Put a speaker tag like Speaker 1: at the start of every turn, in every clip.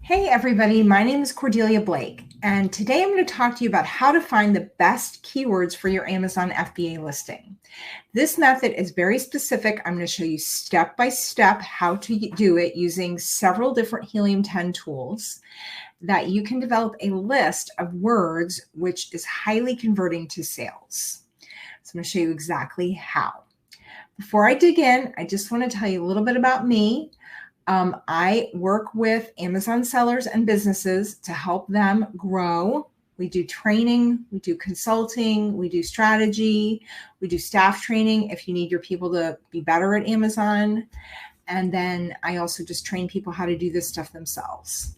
Speaker 1: Hey everybody, my name is Cordelia Blake, and today I'm going to talk to you about how to find the best keywords for your Amazon FBA listing. This method is very specific. I'm going to show you step by step how to do it using several different Helium 10 tools that you can develop a list of words which is highly converting to sales. So I'm going to show you exactly how. Before I dig in, I just want to tell you a little bit about me. I work with Amazon sellers and businesses to help them grow. We do training, we do consulting, we do strategy, we do staff training if you need your people to be better at Amazon. And then I also just train people how to do this stuff themselves.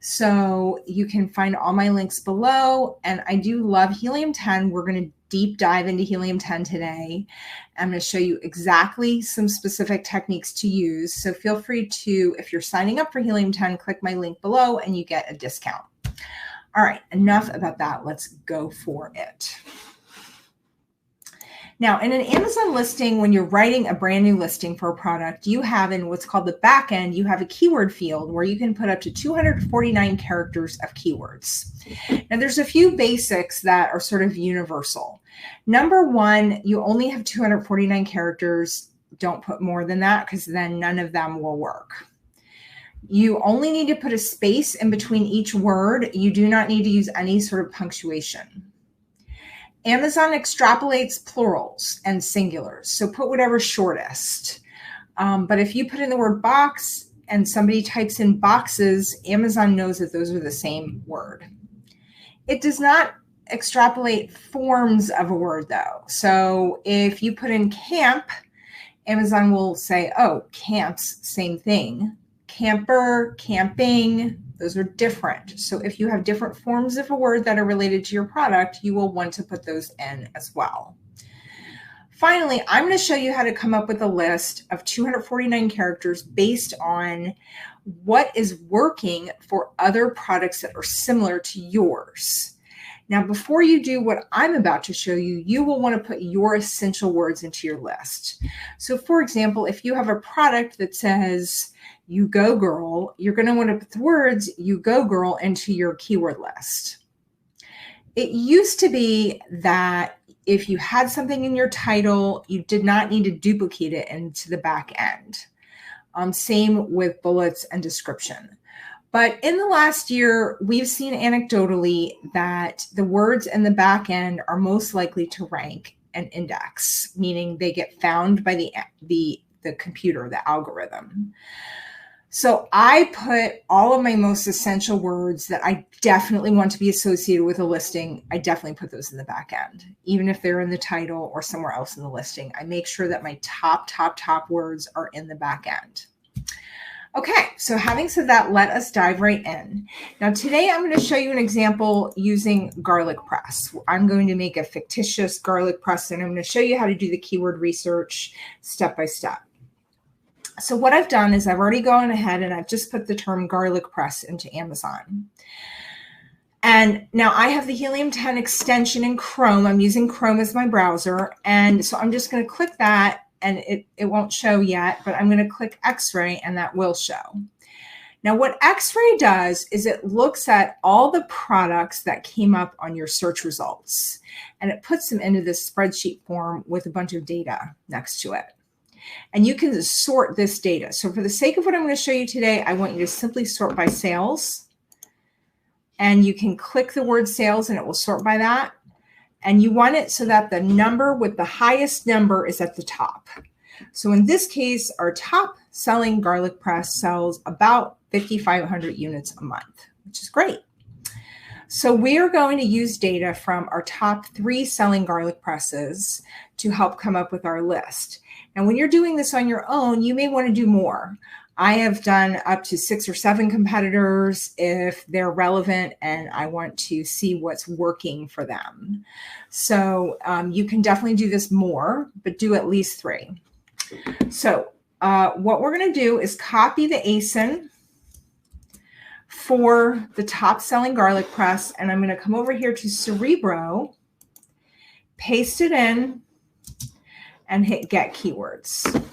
Speaker 1: So you can find all my links below. And I do love Helium 10. We're going to deep dive into Helium 10 today. I'm going to show you exactly some specific techniques to use. So feel free to, if you're signing up for Helium 10, click my link below and you get a discount. All right, enough about that. Let's go for it. Now, in an Amazon listing, when you're writing a brand new listing for a product, you have in what's called the back end, you have a keyword field where you can put up to 249 characters of keywords. Now, there's a few basics that are sort of universal. Number one, you only have 249 characters. Don't put more than that because then none of them will work. You only need to put a space in between each word. You do not need to use any sort of punctuation. Amazon extrapolates plurals and singulars, so put whatever's shortest. But if you put in the word box and somebody types in boxes, Amazon knows that those are the same word. It does not extrapolate forms of a word though. So if you put in camp, Amazon will say, oh, camps, same thing. Camper, camping, those are different. So if you have different forms of a word that are related to your product, you will want to put those in as well. Finally, I'm going to show you how to come up with a list of 249 characters based on what is working for other products that are similar to yours. Now, before you do what I'm about to show you, you will want to put your essential words into your list. So for example, if you have a product that says, you go girl, you're going to want to put the words you go girl into your keyword list. It used to be that if you had something in your title, you did not need to duplicate it into the back end. Same with bullets and description. But in the last year, we've seen anecdotally that the words in the back end are most likely to rank and index, meaning they get found by the computer, the algorithm. So I put all of my most essential words that I definitely want to be associated with a listing. I definitely put those in the back end, even if they're in the title or somewhere else in the listing. I make sure that my top words are in the back end. Okay, so having said that, let us dive right in. Now today I'm going to show you an example using garlic press. I'm going to make a fictitious garlic press and I'm going to show you how to do the keyword research step by step. So what I've done is I've already gone ahead and I've just put the term garlic press into Amazon. And now I have the Helium 10 extension in Chrome. I'm using Chrome as my browser. And so I'm just going to click that and it won't show yet, but I'm going to click Xray and that will show. Now what Xray does is it looks at all the products that came up on your search results and it puts them into this spreadsheet form with a bunch of data next to it. And you can sort this data. So for the sake of what I'm going to show you today, I want you to simply sort by sales. And you can click the word sales and it will sort by that. And you want it so that the number with the highest number is at the top. So in this case, our top selling garlic press sells about 5,500 units a month, which is great. So we are going to use data from our top 3 selling garlic presses to help come up with our list. Now, when you're doing this on your own, you may want to do more. I have done up to 6 or 7 competitors if they're relevant and I want to see what's working for them. So you can definitely do this more, but do at least 3. So what we're going to do is copy the ASIN for the top selling garlic press. And I'm going to come over here to Cerebro, paste it in, and hit get keywords.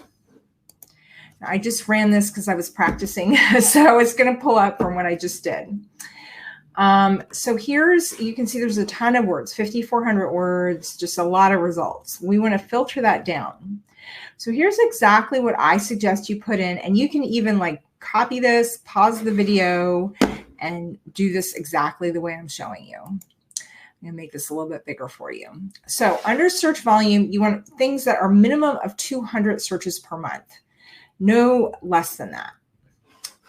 Speaker 1: I just ran this because I was practicing, so it's going to pull up from what I just did. So here's, you can see there's a ton of words, 5,400 words, just a lot of results. We want to filter that down. So here's exactly what I suggest you put in, and you can even like copy this, pause the video, and do this exactly the way I'm showing you. I'm going to make this a little bit bigger for you. So under search volume, you want things that are minimum of 200 searches per month, no less than that.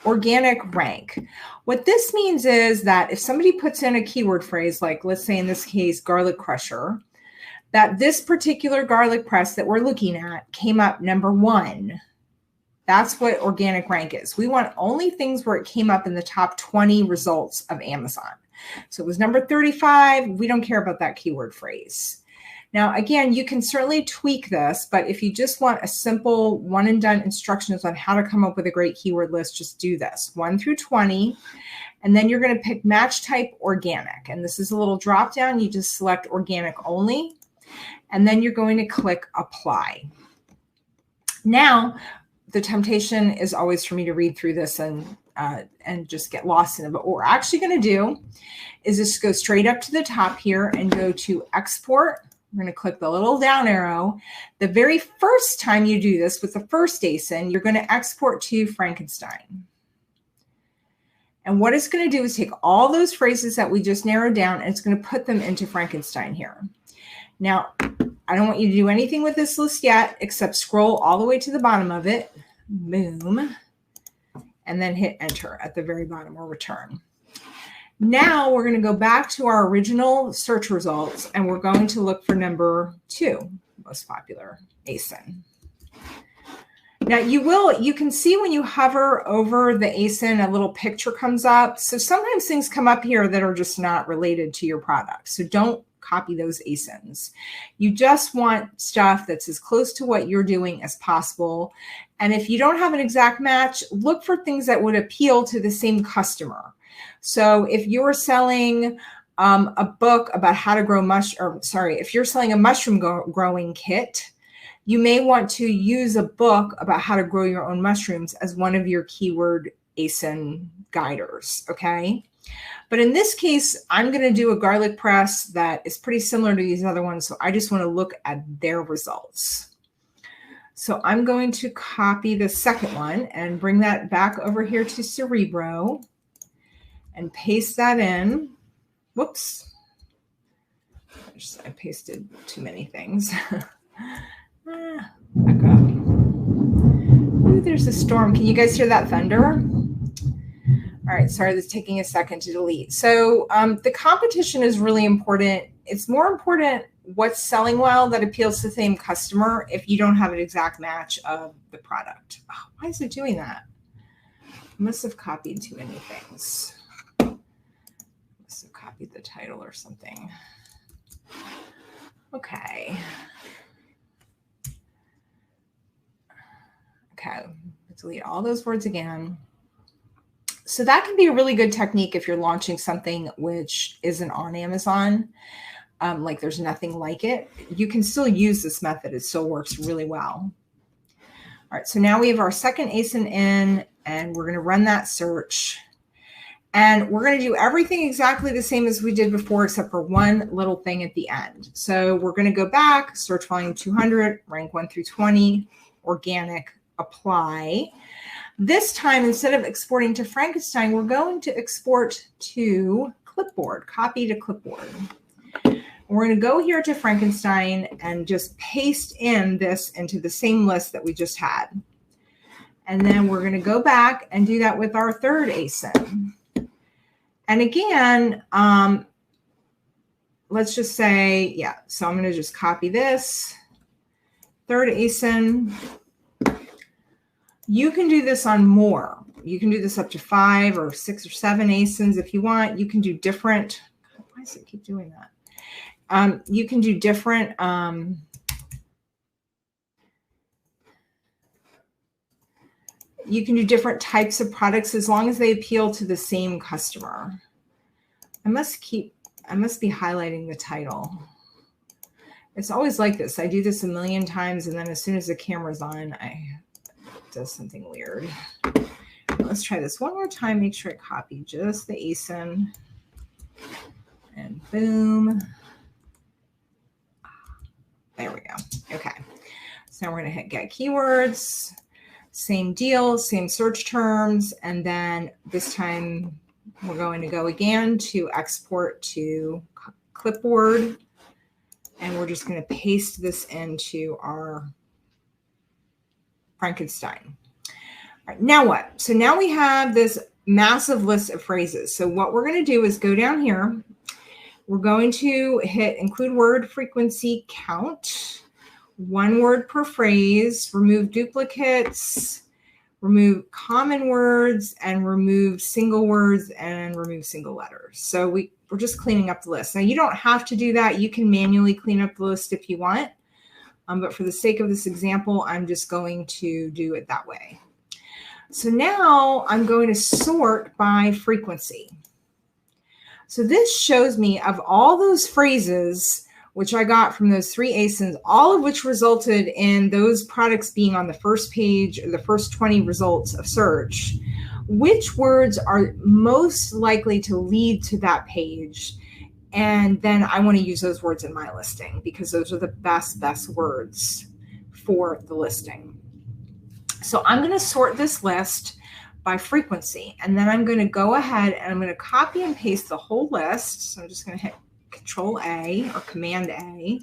Speaker 1: Organic rank. What this means is that if somebody puts in a keyword phrase, like let's say in this case, garlic crusher, that this particular garlic press that we're looking at came up number 1. That's what organic rank is. We want only things where it came up in the top 20 results of Amazon. So it was number 35. We don't care about that keyword phrase. Now, again, you can certainly tweak this, but if you just want a simple one and done instructions on how to come up with a great keyword list, just do this 1 through 20. And then you're going to pick match type organic. And this is a little drop down. You just select organic only. And then you're going to click apply. Now, the temptation is always for me to read through this and just get lost in it. But what we're actually going to do is just go straight up to the top here and go to export. We're going to click the little down arrow. The very first time you do this with the first ASIN, you're going to export to Frankenstein. And what it's going to do is take all those phrases that we just narrowed down, and it's going to put them into Frankenstein here. Now, I don't want you to do anything with this list yet, except scroll all the way to the bottom of it. Boom. And then hit enter at the very bottom or return. Now we're going to go back to our original search results, and we're going to look for number 2, most popular ASIN. Now you can see when you hover over the ASIN, a little picture comes up. So sometimes things come up here that are just not related to your product. So don't copy those ASINs. You just want stuff that's as close to what you're doing as possible. And if you don't have an exact match, look for things that would appeal to the same customer. So if you're selling a book about how to grow if you're selling a mushroom growing kit, you may want to use a book about how to grow your own mushrooms as one of your keyword ASIN guiders, okay? But in this case, I'm going to do a garlic press that is pretty similar to these other ones, so I just want to look at their results. So I'm going to copy the second one and bring that back over here to Cerebro and paste that in. Whoops. I pasted too many things. Back up. Ooh, there's a storm. Can you guys hear that thunder? All right, sorry, that's taking a second to delete. So the competition is really important. It's more important what's selling well that appeals to the same customer if you don't have an exact match of the product. Oh, why is it doing that? I must have copied too many things. Must have copied the title or something. Okay. Okay, delete all those words again. So that can be a really good technique if you're launching something which isn't on Amazon, like there's nothing like it. You can still use this method. It still works really well. All right, so now we have our second ASIN in, and we're going to run that search. And we're going to do everything exactly the same as we did before, except for one little thing at the end. So we're going to go back, search volume 200, rank 1 through 20, organic, apply. This time, instead of exporting to Frankenstein, we're going to export to clipboard, copy to clipboard. We're going to go here to Frankenstein and just paste in this into the same list that we just had. And then we're going to go back and do that with our third ASIN. And again, let's just say, yeah, so I'm going to just copy this. Third ASIN. You can do this on more. You can do this up to 5 or 6 or 7 ASINs if you want. You can do different. Why does it keep doing that? You can do different. You can do different types of products as long as they appeal to the same customer. I must be highlighting the title. It's always like this. I do this a million times, and then as soon as the camera's on, does something weird. Let's try this one more time. Make sure I copy just the ASIN. And boom. There we go. Okay. So now we're going to hit get keywords. Same deal, same search terms. And then this time we're going to go again to export to clipboard. And we're just going to paste this into our Frankenstein. All right, now what? So now we have this massive list of phrases. So what we're going to do is go down here. We're going to hit include word frequency count, 1 word per phrase, remove duplicates, remove common words, and remove single words and remove single letters. So we're just cleaning up the list. Now you don't have to do that. You can manually clean up the list if you want. But for the sake of this example, I'm just going to do it that way. So now I'm going to sort by frequency. So this shows me of all those phrases, which I got from those 3 ASINs, all of which resulted in those products being on the first page or the first 20 results of search, which words are most likely to lead to that page. And then I want to use those words in my listing because those are the best words for the listing. So I'm going to sort this list by frequency, and then I'm going to go ahead and I'm going to copy and paste the whole list. So I'm just going to hit Control A or Command A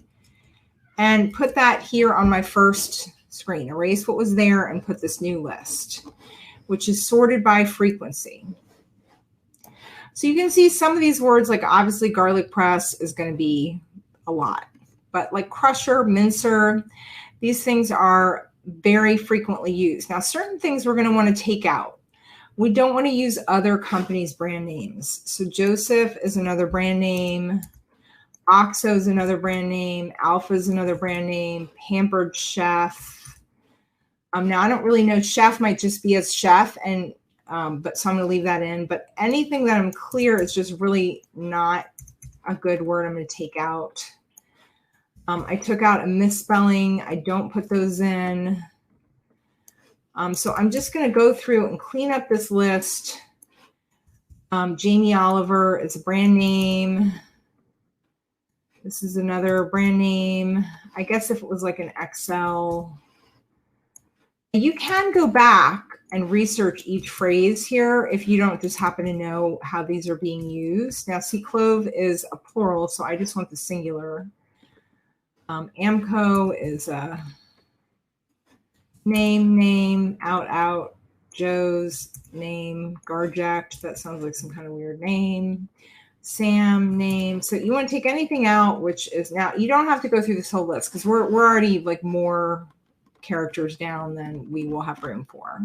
Speaker 1: and put that here on my first screen. Erase what was there and put this new list, which is sorted by frequency. So you can see some of these words, like obviously garlic press is going to be a lot, but like crusher, mincer, these things are very frequently used. Now, certain things we're going to want to take out. We don't want to use other companies' brand names. So Joseph is another brand name. Oxo is another brand name. Alpha is another brand name. Pampered Chef. Now, I don't really know. Chef might just be as chef, and but so I'm going to leave that in. But anything that I'm clear is just really not a good word, I'm going to take out. I took out a misspelling. I don't put those in. So I'm just going to go through and clean up this list. Jamie Oliver is a brand name. This is another brand name. I guess if it was like an Excel. You can go back and research each phrase here if you don't just happen to know how these are being used. Now, see, clove is a plural, so I just want the singular. Amco is a name, out, Joe's name, Garjacked, that sounds like some kind of weird name. Sam name. So you want to take anything out, which is now, you don't have to go through this whole list because we're already like more characters down than we will have room for.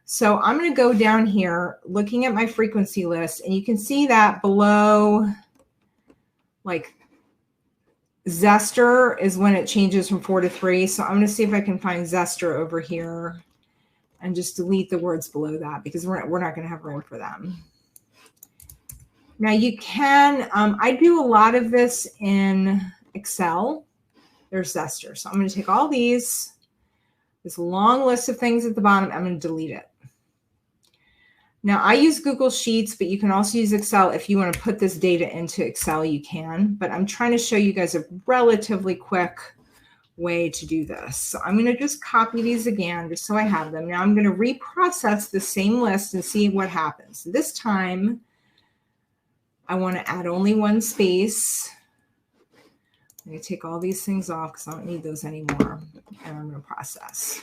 Speaker 1: So I'm going to go down here looking at my frequency list, and you can see that below, like Zester is when it changes from 4 to 3. So I'm going to see if I can find Zester over here and just delete the words below that because we're not going to have room for them. Now you can, I do a lot of this in Excel. There's Zester. So I'm going to take all these, this long list of things at the bottom, I'm going to delete it. Now I use Google Sheets, but you can also use Excel. If you want to put this data into Excel, you can, but I'm trying to show you guys a relatively quick way to do this. So I'm going to just copy these again, just so I have them. Now I'm going to reprocess the same list and see what happens. This time I want to add only 1 space. I'm going to take all these things off because I don't need those anymore. And I'm going to process.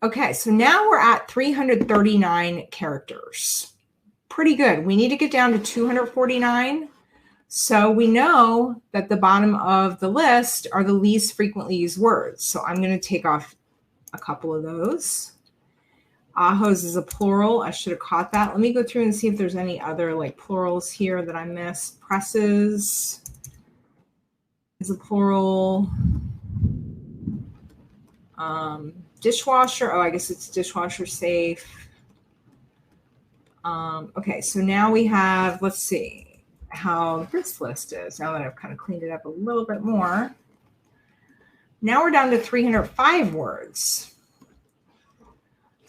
Speaker 1: Okay, so now we're at 339 characters. Pretty good. We need to get down to 249. So we know that the bottom of the list are the least frequently used words. So I'm going to take off a couple of those. Ajos is a plural. I should have caught that. Let me go through and see if there's any other like plurals here that I missed. Presses is a plural. Dishwasher. Oh, I guess it's dishwasher safe. Okay, so now we have, let's see how this list is. Now that I've kind of cleaned it up a little bit more. Now we're down to 305 words.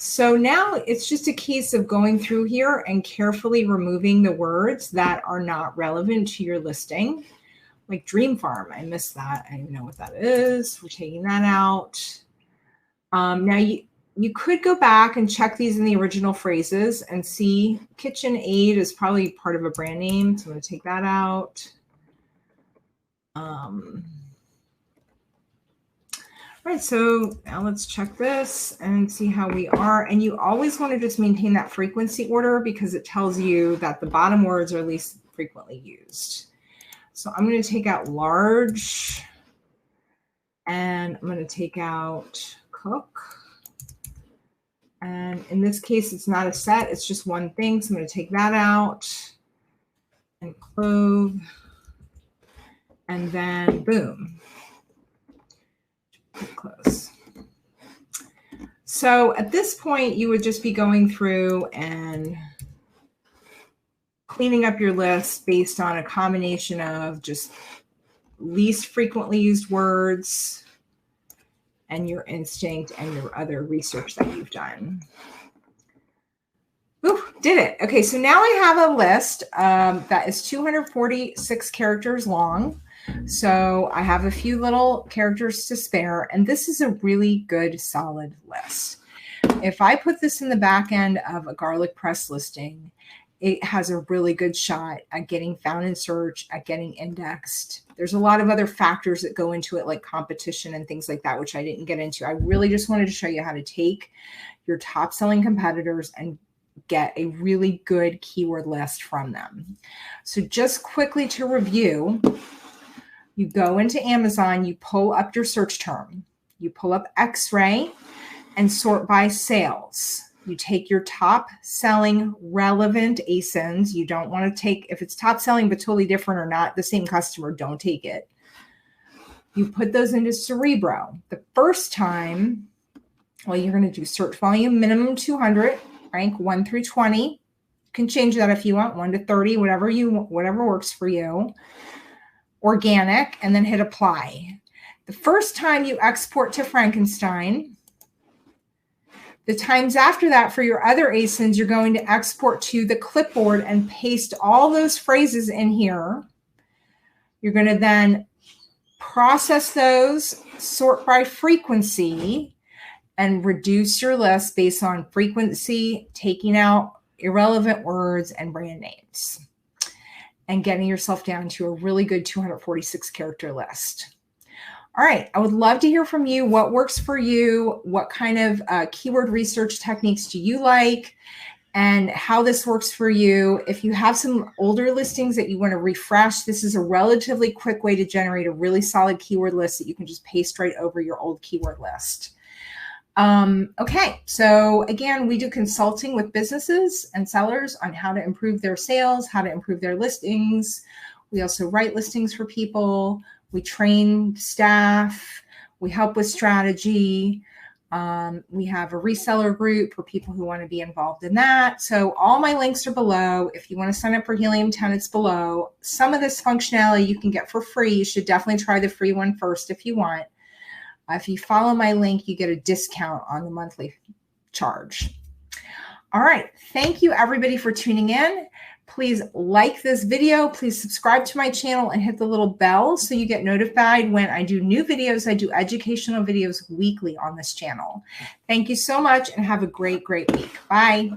Speaker 1: So now it's just a case of going through here and carefully removing the words that are not relevant to your listing. Like Dream Farm, I missed that. I don't even know what that is. We're taking that out. Now you could go back and check these in the original phrases and see KitchenAid is probably part of a brand name. So I'm going to take that out. All right, so now let's check this and see how we are. And you always want to just maintain that frequency order because it tells you that the bottom words are least frequently used. So I'm going to take out large and I'm going to take out cook. And in this case, it's not a set, it's just one thing. So I'm going to take that out and clove. And then boom. Close. So at this point, you would just be going through and cleaning up your list based on a combination of just least frequently used words and your instinct and your other research that you've done. Ooh, did it. Okay, so now I have a list that is 246 characters long. So I have a few little characters to spare, and this is a really good, solid list. If I put this in the back end of a garlic press listing, it has a really good shot at getting found in search, at getting indexed. There's a lot of other factors that go into it, like competition and things like that, which I didn't get into. I really just wanted to show you how to take your top selling competitors and get a really good keyword list from them. So just quickly to review, you go into Amazon, you pull up your search term, you pull up Xray and sort by sales. You take your top selling relevant ASINS. You don't want to take, if it's top selling but totally different or not the same customer, don't take it. You put those into Cerebro. The first time, well, you're going to do search volume minimum 200, rank 1 through 20. You can change that if you want, 1 to 30, whatever works for you. Organic, and then hit apply. The first time you export to Frankenstein, the times after that for your other ASINs, you're going to export to the clipboard and paste all those phrases in here. You're going to then process those, sort by frequency, and reduce your list based on frequency, taking out irrelevant words and brand names, and getting yourself down to a really good 246 character list. All right, I would love to hear from you. What works for you? What kind of keyword research techniques do you like? And how this works for you. If you have some older listings that you want to refresh, this is a relatively quick way to generate a really solid keyword list that you can just paste right over your old keyword list. Okay, so again, we do consulting with businesses and sellers on how to improve their sales, how to improve their listings. We also write listings for people. We train staff. We help with strategy. We have a reseller group for people who want to be involved in that. So all my links are below. If you want to sign up for Helium 10, it's below. Some of this functionality you can get for free. You should definitely try the free one first if you want. If you follow my link, you get a discount on the monthly charge. All right. Thank you, everybody, for tuning in. Please like this video. Please subscribe to my channel and hit the little bell so you get notified when I do new videos. I do educational videos weekly on this channel. Thank you so much and have a great, great week. Bye.